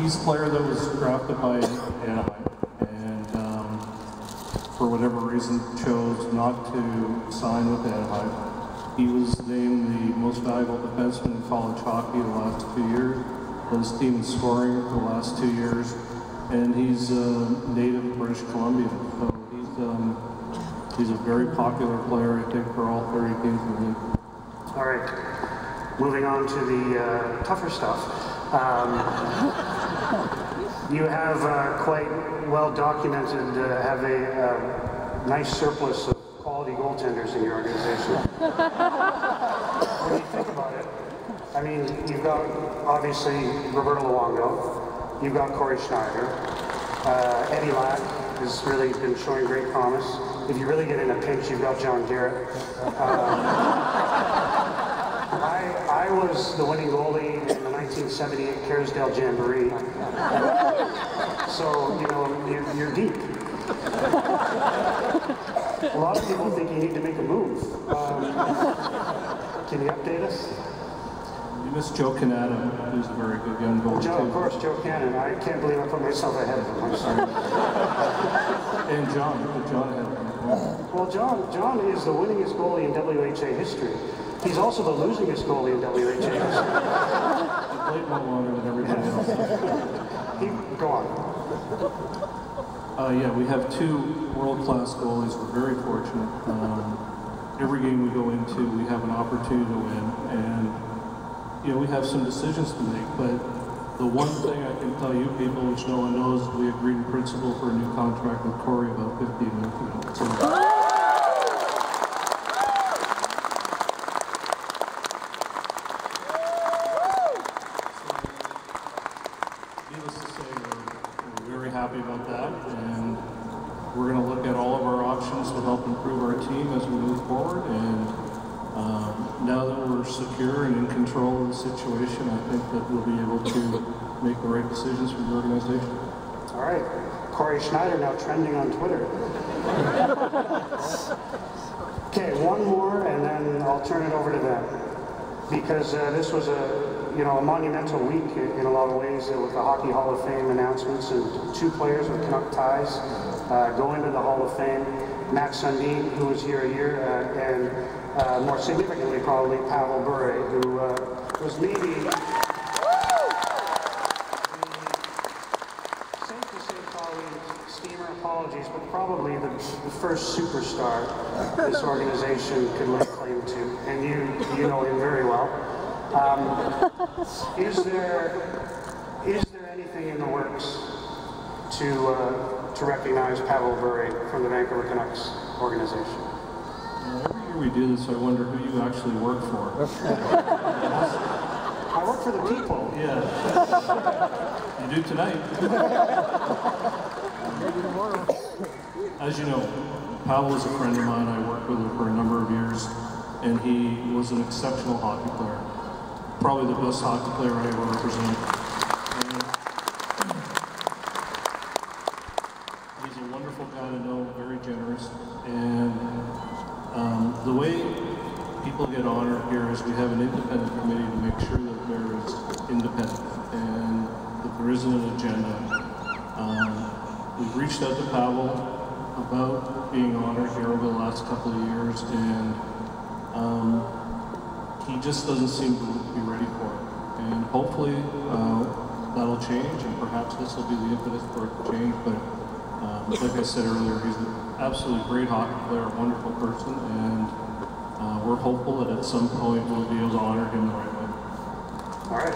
He's a player that was drafted by Anaheim, and for whatever reason chose not to sign with Anaheim. He was named the most valuable defenseman in college hockey the last 2 years. Led his team in scoring the last 2 years, and he's native of British Columbia. So he's a very popular player, I think, for all 30 teams in the league. All right, moving on to the tougher stuff. You have quite well documented have a nice surplus of quality goaltenders in your organization. When you think about it, I mean, you've got obviously Roberto Luongo, you've got Corey Schneider, Eddie Lack has really been showing great promise. If you really get in a pinch, you've got John Garrett. I was the winning goalie in the 1978 Kerrisdale Jamboree. So, you know, you're deep. A lot of people think you need to make a move. Can you update us? You missed Joe Canada, who's a very good young goalie. Joe, of course, Joe Cannon. I can't believe I put myself ahead of him. I'm sorry. And John ahead of him. Well, John is the winningest goalie in WHA history. He's also the losingest goalie in WHA history. He played more longer than everybody else. Go on. Yeah, we have 2 world-class goalies. We're very fortunate. Every game we go into, we have an opportunity to win, and you know, we have some decisions to make. But the one thing I can tell you people, which no one knows, we agreed in principle for a new contract with Corey about 15 minutes ago. So, needless to say, we're very happy about that, and we're going to look at all of our options to help improve our team as we move forward. And now that we're secure and in control of the situation, I think that we'll be able to make the right decisions for the organization. All right. Corey Schneider now trending on Twitter. Okay, one more, and then I'll turn it over to them. Because this was a monumental week in a lot of ways with the Hockey Hall of Fame announcements, and 2 players with Canuck ties go into the Hall of Fame. Matt Sundin, who was here a year, and more significantly probably Pavel Bure, who was maybe, safe to say probably, Steamer apologies, but probably the first superstar this organization could lay claim to, and you know him very well. Is there anything in the works to recognize Pavel Bure from the Vancouver Canucks organization? Every year we do this, I wonder who you actually work for. I work for the people. Yeah. You do tonight. As you know, Pavel is a friend of mine. I worked with him for a number of years, and he was an exceptional hockey player. Probably the best hockey player I ever represented. He's a wonderful guy to know, very generous, and the way people get honored here is we have an independent committee to make sure that there is independent and that there isn't an agenda. We've reached out to Pavel about being honored here over the last couple of years, and he just doesn't seem to be ready for it. And hopefully that'll change, and perhaps this will be the impetus for it to change. But like I said earlier, he's an absolutely great hockey player, a wonderful person, and we're hopeful that at some point we'll be able to honor him the right way. All right.